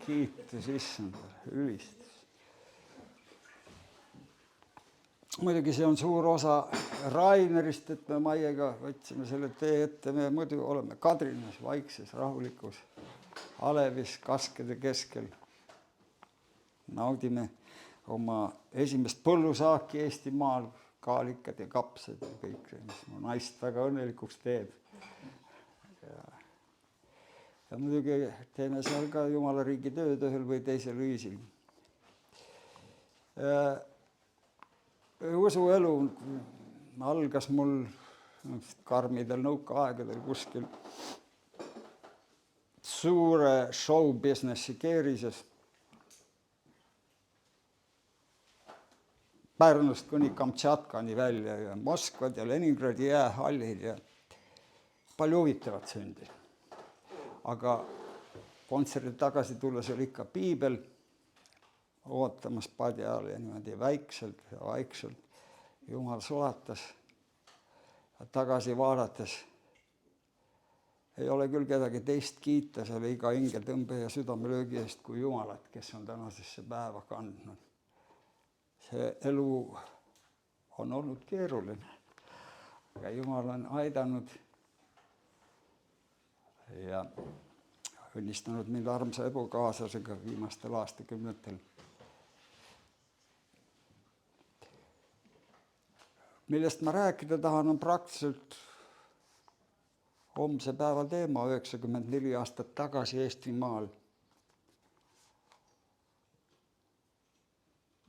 kiitus issandale, ülistus. Muidugi see on suur osa Rainerist, et me Maiega võtsime selle tee ette, me muidu oleme Kadrinas, vaikses, rahulikus, alevis, kaskede keskel. Naudime oma esimest põllusaaki Eestimaal, kaalikad ja kapsad ja kõik, mis mu naist väga õnnelikuks teeb. Ja muidugi teeme seal ka Jumala riigi tööd ühel või teisel viisil. Usuelu algas mul karmidel nõukaaegadel kuskil suure show businessi keerises. Pärnust kuni Kamtšatkani välja ja Moskvad ja Leningradi jäähallid ja palju huvitavat sündi. Aga kontserdi tagasi tulles oli ikka piibel ootamas padja all ja niimoodi väikselt ja vaikselt. Jumal sulatas ja tagasi vaadates ei ole küll kedagi teist kiita selle iga hingetõmbe ja südamelöögi eest kui Jumalat, kes on tänasesse päeva kandnud. See elu on olnud keeruline, aga Jumal on aidanud ja õnnistanud mind armsa ebukaaslasega viimastel aastakümnetel. Millest ma rääkida tahan, on praktiliselt homse päeva teema 94 aastat tagasi Eestimaal.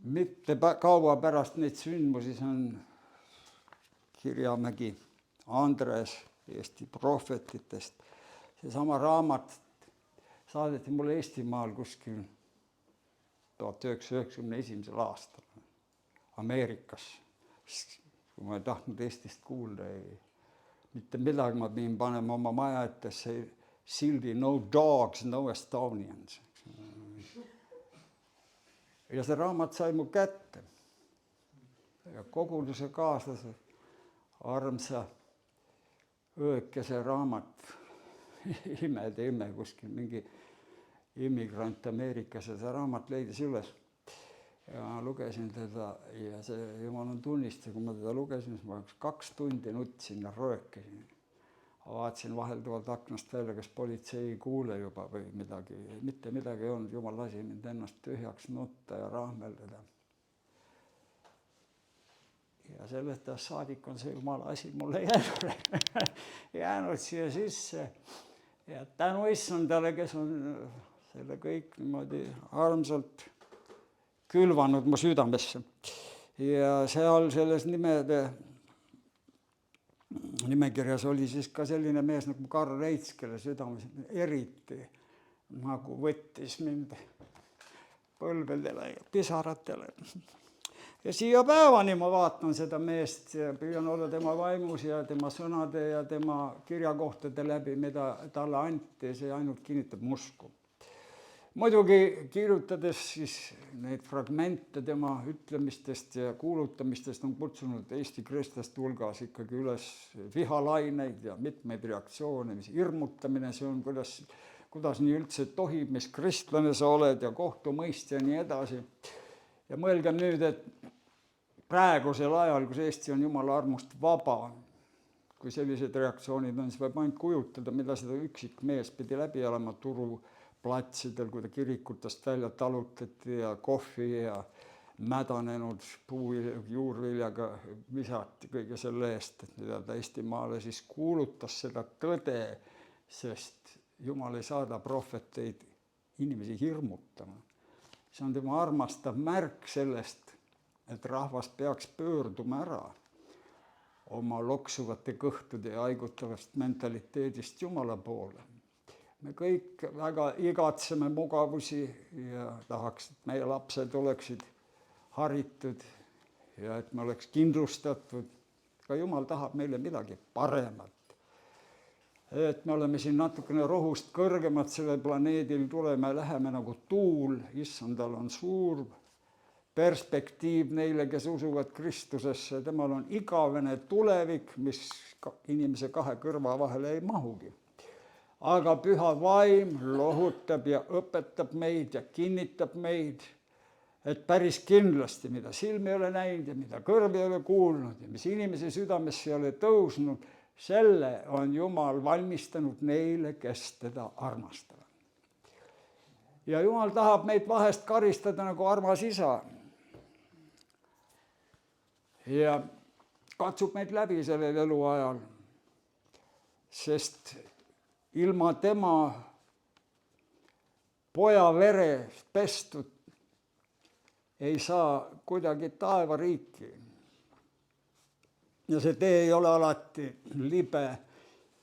Mitte kaua pärast neid sündmusi on Kirjamägi Andres Eesti prohvetitest. Seesama raamat saadeti mulle Eestimaal kuskil 1991. aastal Ameerikas. Kui ma ei tahtnud Eestist kuulda, mitte midagi ma pidin panema oma maja ettesse sildi no dogs, no Estonians. Ja see raamat sai mu kätte. Ja koguduse kaaslase armsa öökese raamat, imede ime kuskil, mingi immigrant Ameerikas ja see raamat leidis üles. Ja lugesin teda ja see Jumal on tunnista, kui ma teda lugesin, siis ma 2 tundi nutsin ja röökisin. Vaatasin vahelduvalt aknast välja, kas politsei ei kuule juba või midagi. Mitte midagi ei olnud, Jumal lasi mind ennast tühjaks nutta ja rahmeldada. Ja sellest saadik on see Jumala asi mulle jäänud siia sisse. Ja tänu issandale, kes on selle kõik niimoodi armsalt külvanud mu südamesse. Ja seal selles nimekirjas oli siis ka selline mees nagu Karl Reits, kelle südames eriti nagu võttis mind põlvedele ja pisaratele. Ja siia päevani ma vaatan seda meest ja püüan olla tema vaimus ja tema sõnade ja tema kirjakohtade läbi, mida talle anti, see ainult kinnitab mu usku. Muidugi kirjutades siis neid fragmente tema ütlemistest ja kuulutamistest on kutsunud Eesti kristlaste hulgas ikkagi üles vihalaineid ja mitmeid reaktsioone, mis hirmutamine see on, kuidas nii üldse tohib, mis kristlane sa oled ja kohtumõistja ja nii edasi. Ja mõelgem nüüd, et praegusel ajal, kus Eesti on Jumala armust vaba, kui sellised reaktsioonid on, siis võib ainult kujutada, mida seda üksik mees pidi läbi olema turuplatsidel, kui ta kirikutest välja talutati ja kohvi ja mädanenud juurviljaga visati kõige selle eest, et mida ta Eestimaale siis kuulutas seda tõde, sest Jumal ei saada prohveteid inimesi hirmutama. See on tema armastav märk sellest, et rahvas peaks pöörduma ära oma loksuvate kõhtude ja haigutavast mentaliteedist Jumala poole. Me kõik väga igatseme mugavusi ja tahaks, et meie lapsed oleksid haritud ja et me oleks kindlustatud. Ka Jumal tahab meile midagi paremat. Et me oleme siin natukene rohust kõrgemad sellel planeedil, tuleme ja läheme nagu tuul, issandal on suur perspektiiv neile, kes usuvad Kristusesse, temal on igavene tulevik, mis inimese 2 kõrva vahele ei mahugi. aga püha vaim lohutab ja õpetab meid ja kinnitab meid, et päris kindlasti, mida silm ei ole näinud ja mida kõrv ei ole kuulnud ja mis inimese südamesse ei ole tõusnud, selle on Jumal valmistanud neile, kes teda armastavad. Ja Jumal tahab meid vahest karistada nagu armas isa. Ja katsub meid läbi sellel eluajal, sest ilma tema poja verest pestud ei saa kuidagi taevariiki. Ja see tee ei ole alati libe.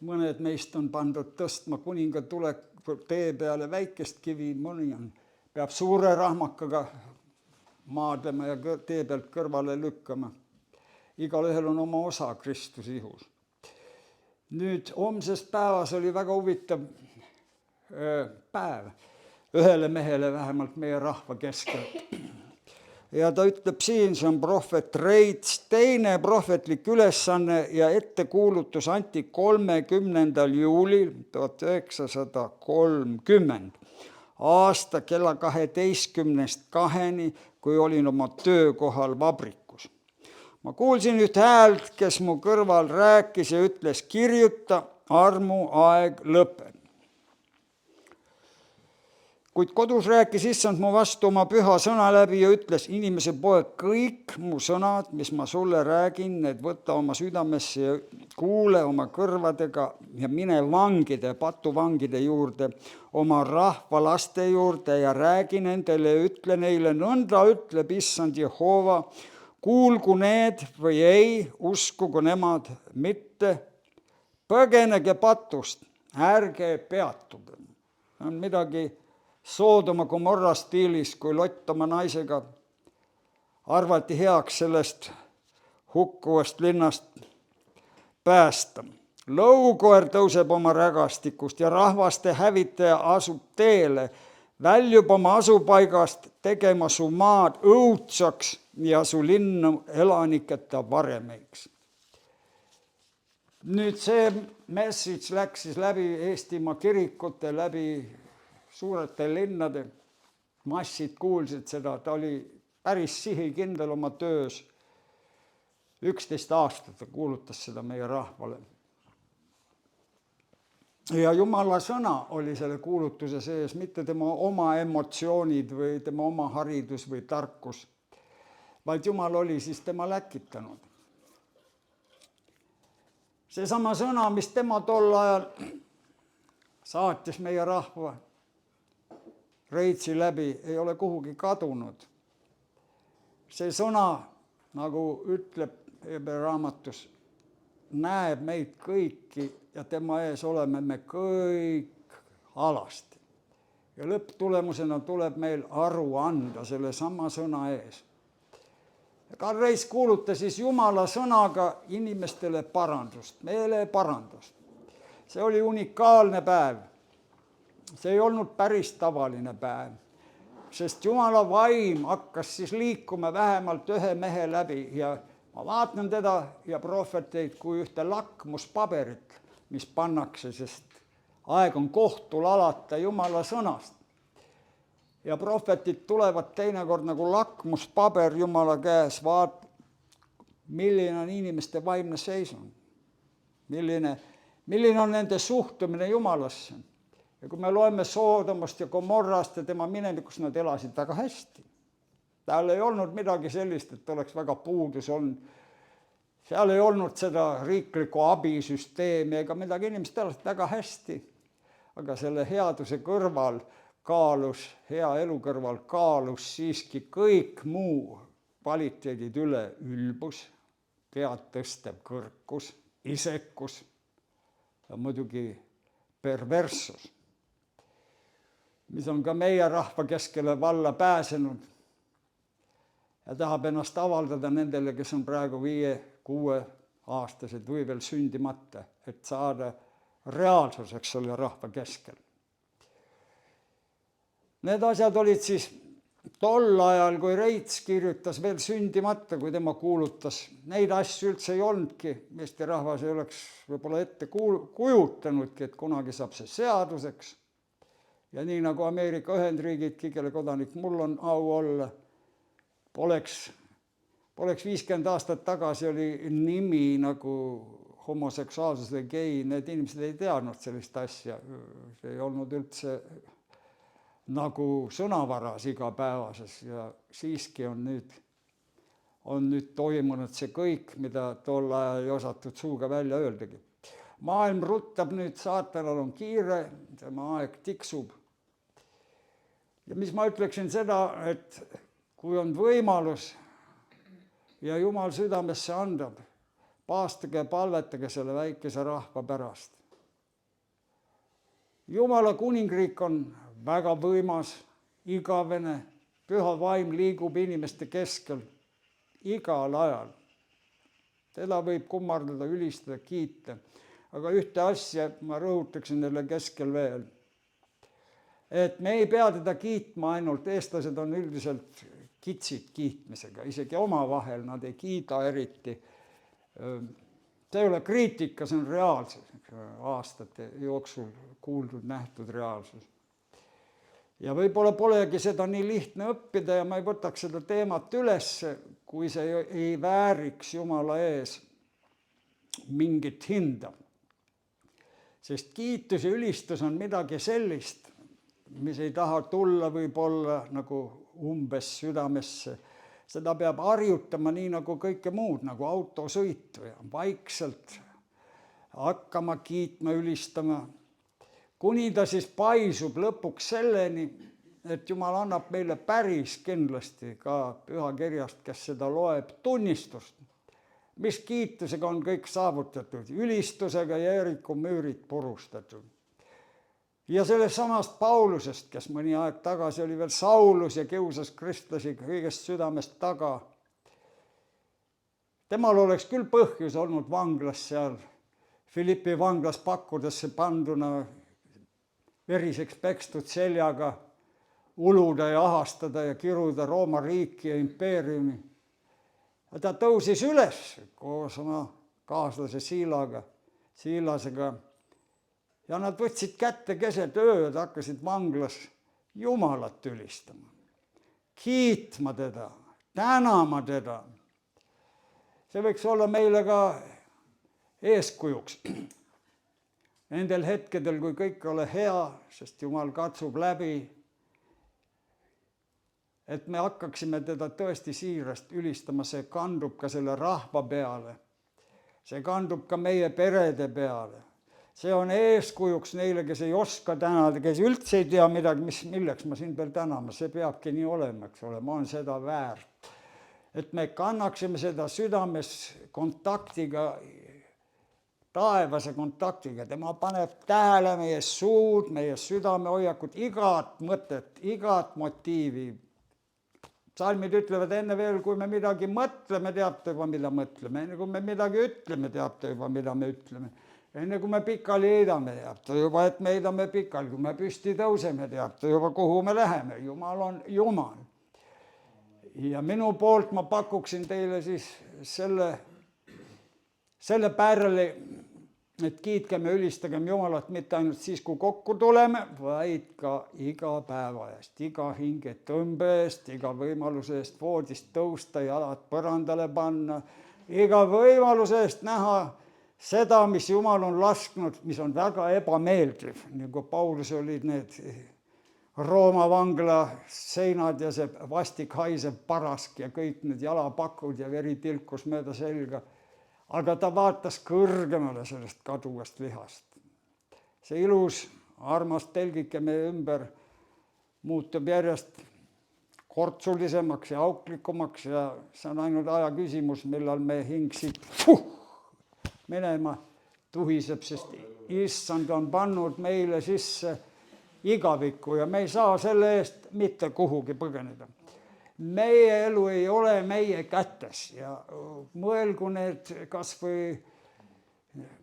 Mõned meist on pandud tõstma kuninga tuleku tee peale väikest kivi, mõni peab suure rahmakaga maadlema ja tee pealt kõrvale lükkama. Igalühel on oma osa Kristuse ihus. Nüüd homses päevas oli väga huvitav päev ühele mehele vähemalt meie rahva keskel. Ja ta ütleb siin, see on prohvet Reits, teine prohvetlik ülesanne ja ettekuulutus anti 30. juulil 1930 aasta kella 12:02, kui olin oma töökohal vabrikus. Ma kuulsin üht häält, kes mu kõrval rääkis ja ütles, kirjuta, armu aeg lõpeb. Kuid kodus rääkis issand mu vastu oma püha sõna läbi ja ütles, inimese poeg, kõik mu sõnad, mis ma sulle räägin, need võta oma südamesse ja kuule oma kõrvadega ja mine vangide, patuvangide juurde, oma rahva laste juurde ja räägi nendele ja ütle neile, nõnda ütleb issand Jehova, kuulgu need või ei, uskugu nemad mitte, põgenege patust, ärge peatuge. On midagi Soodoma Gomorra stiilis, kui Lott oma naisega arvati heaks sellest hukkuvast linnast päästa. Lõukoer tõuseb oma rägastikust ja rahvaste hävitaja asub teele, väljub oma asupaigast tegema su maad õudsaks ja su linna elaniketa varemeiks. Nüüd see message läks siis läbi Eestimaa kirikute, läbi suurete linnade, massid kuulsid seda, ta oli päris sihikindel oma töös. 11 aastat ta kuulutas seda meie rahvale. Ja Jumala sõna oli selle kuulutuse sees, mitte tema oma emotsioonid või tema oma haridus või tarkus, vaid Jumal oli siis tema läkitanud. Seesama sõna, mis tema tol ajal saatis meie rahva Reitsi läbi, ei ole kuhugi kadunud. See sõna, nagu ütleb Hebra raamatus, näeb meid kõiki ja tema ees oleme me kõik alasti. Ja lõpptulemusena tuleb meil aru anda selle sama sõna ees. Karl Reits kuulutas siis Jumala sõnaga inimestele parandust, meele parandust. See oli unikaalne päev. See ei olnud päris tavaline päev, sest Jumala vaim hakkas siis liikuma vähemalt ühe mehe läbi ja ma vaatan teda ja prohveteid kui ühte lakmuspaberit, mis pannakse, sest aeg on kohtul alata Jumala sõnast. Ja prohvetid tulevad teinekord nagu lakmuspaber Jumala käes, milline on inimeste vaimne seisund, milline on nende suhtumine Jumalasse. Ja kui me loeme Soodomast ja Gomorrast ja tema minevikus, nad elasid väga hästi. Tääl ei olnud midagi sellist, et oleks väga puudus olnud. Seal ei olnud seda riiklikku abisüsteemi ega midagi, inimesed elasid väga hästi. Aga selle headuse kõrval kaalus, hea elu kõrval kaalus siiski kõik muu kvaliteedid üle, ülbus, pead tõstev kõrkus, isekus ja muidugi perverssus, mis on ka meie rahva keskele valla pääsenud ja tahab ennast avaldada nendele, kes on praegu 5-6 aastased või veel sündimata, et saada reaalsuseks selle rahva keskel. Need asjad olid siis tol ajal, kui Reits kirjutas veel sündimata, kui tema kuulutas, neid asju üldse ei olnudki, Eesti rahvas ei oleks võib-olla ette kujutanudki, et kunagi saab see seaduseks. Ja nii nagu Ameerika Ühendriigidki, kelle kodanik mul on au olla, poleks 50 aastat tagasi oli nimi nagu homoseksuaalsus või gei, need inimesed ei teadnud sellist asja, see ei olnud üldse nagu sõnavaras igapäevases ja siiski on nüüd toimunud see kõik, mida tol ajal ei osatud suuga välja öeldagi. Maailm ruttab nüüd, saatanal on kiire, tema aeg tiksub. Ja mis ma ütleksin seda, et kui on võimalus ja Jumal südamesse andab, paastage ja palvetage selle väikese rahva pärast. Jumala kuningriik on väga võimas, igavene, püha vaim liigub inimeste keskel igal ajal. Teda võib kummardada, ülistada, kiita. Aga ühte asja ma rõhutaksin neile keskel veel. Et me ei pea teda kiitma ainult, eestlased on üldiselt kitsid kiitmisega, isegi omavahel nad ei kiida eriti. See ei ole kriitika, see on reaalsus, aastate jooksul kuuldud, nähtud reaalsus. Ja võib-olla polegi seda nii lihtne õppida ja ma ei võtaks seda teemat üles, kui see ei vääriks Jumala ees mingit hinda. Sest kiitus ja ülistus on midagi sellist, mis ei taha tulla võib-olla nagu umbes südamesse. Seda peab harjutama nii nagu kõike muud, nagu autosõitu ja vaikselt hakkama kiitma, ülistama. Kuni ta siis paisub lõpuks selleni, et Jumal annab meile päris kindlasti ka pühakirjast, kes seda loeb, tunnistust, mis kiitusega on kõik saavutatud, ülistusega Jeeriku müürid purustatud. Ja sellest samast Paulusest, kes mõni aeg tagasi oli veel Saulus ja kiusas kristlasi kõigest südamest taga, temal oleks küll põhjus olnud vanglas seal, Philippi vanglas pakkudesse panduna, veriseks pekstud seljaga uluda ja ahastada ja kiruda Rooma riiki ja impeeriumi. Ta tõusis üles koos oma kaaslase Siilasega ja nad võtsid kätte keset ööd, hakkasid vanglas Jumalat ülistama, kiitma teda, tänama teda. See võiks olla meile ka eeskujuks. Nendel hetkedel, kui kõik ei ole hea, sest Jumal katsub läbi, et me hakkaksime teda tõesti siirast ülistama, see kandub ka selle rahva peale. See kandub ka meie perede peale. See on eeskujuks neile, kes ei oska tänada, kes üldse ei tea midagi, milleks ma sind veel tänama, see peabki nii olema, eks ole, ma olen seda väärt. Et me kannaksime seda südames kontaktiga, taevase kontaktiga, tema paneb tähele meie suud, meie südamehoiakut, igat mõtet, igat motiivi. Psalmid ütlevad enne veel, kui me midagi mõtleme, teate juba, mida mõtleme. Enne kui me midagi ütleme, teate juba, mida me ütleme. Enne kui me pikali heidame, teate juba, et me heidame pikali. Kui me püsti tõuseme, teate juba, kuhu me läheme. Jumal on Jumal. Ja minu poolt ma pakuksin teile siis selle pärli, et kiitkem ja ülistagem Jumalat mitte ainult siis, kui kokku tuleme, vaid ka iga päeva eest, iga hinge tõmbe eest, iga võimaluse eest voodist tõusta, jalad põrandale panna, iga võimaluse eest näha seda, mis Jumal on lasknud, mis on väga ebameeldiv, nagu Paulus olid need Rooma vangla seinad ja see vastik haisev parask ja kõik need jalapakud ja veri tilkus mööda selga. Aga ta vaatas kõrgemale sellest kaduvast lihast. See ilus, armas telgike meie ümber muutub järjest kortsulisemaks ja auklikumaks ja see on ainult aja küsimus, millal me hing siit minema tuhiseb, sest issand on pannud meile sisse igavikku ja me ei saa selle eest mitte kuhugi põgeneda. Meie elu ei ole meie kätes ja mõelgu need kas või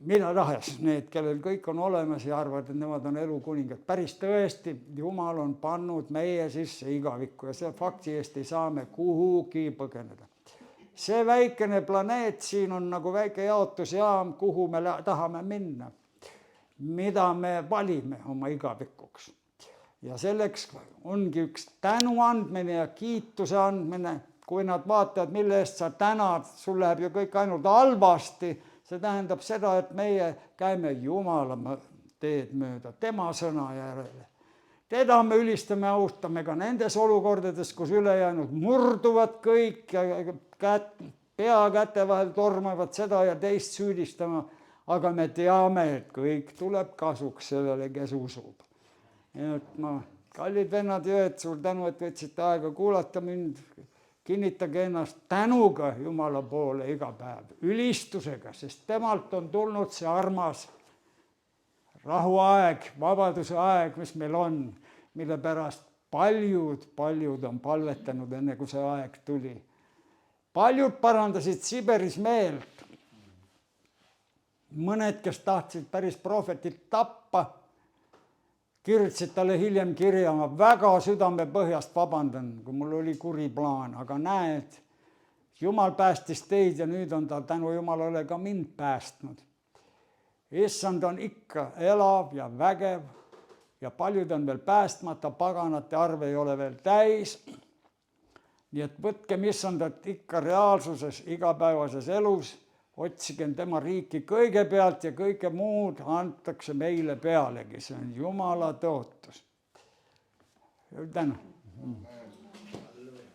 mida tahes, need, kellel kõik on olemas ja arvavad, et nemad on elu kuningad. Päris tõesti, Jumal on pannud meie sisse igavikku ja see fakti eest ei saa me kuhugi põgeneda. See väikene planeet siin on nagu väike jaotusjaam, kuhu me tahame minna, mida me valime oma igavikuks. Ja selleks ongi üks tänu andmine ja kiituse andmine, kui nad vaatavad, mille eest sa tänad, sul läheb ju kõik ainult halvasti. See tähendab seda, et meie käime Jumala teed mööda, tema sõna järele. Teda me ülistame, austame ka nendes olukordades, kus ülejäänud murduvad kõik ja pea käte vahel tormavad seda ja teist süüdistama, aga me teame, et kõik tuleb kasuks sellele, kes usub. Ja et kallid vennad ja õed, suur tänu, et võtsite aega kuulata mind. Kinnitage ennast tänuga Jumala poole iga päev, ülistusega, sest temalt on tulnud see armas rahuaeg, vabaduse aeg, mis meil on, mille pärast paljud on palvetanud enne, kui see aeg tuli. Paljud parandasid Siberis meelt. Mõned, kes tahtsid päris prohvetit tappa, kirjutasid talle hiljem kirja, ma väga südame põhjast vabandan, kui mul oli kuri plaan, aga näed, Jumal päästis teid ja nüüd on ta tänu Jumalale ka mind päästnud. Issand on ikka elav ja vägev ja paljud on veel päästmata, paganate arv ei ole veel täis. Nii et võtkem Issandat ikka reaalsuses, igapäevases elus, otsigem tema riiki kõigepealt ja kõike muud antakse meile pealegi. See on Jumala tõotus. Tänu.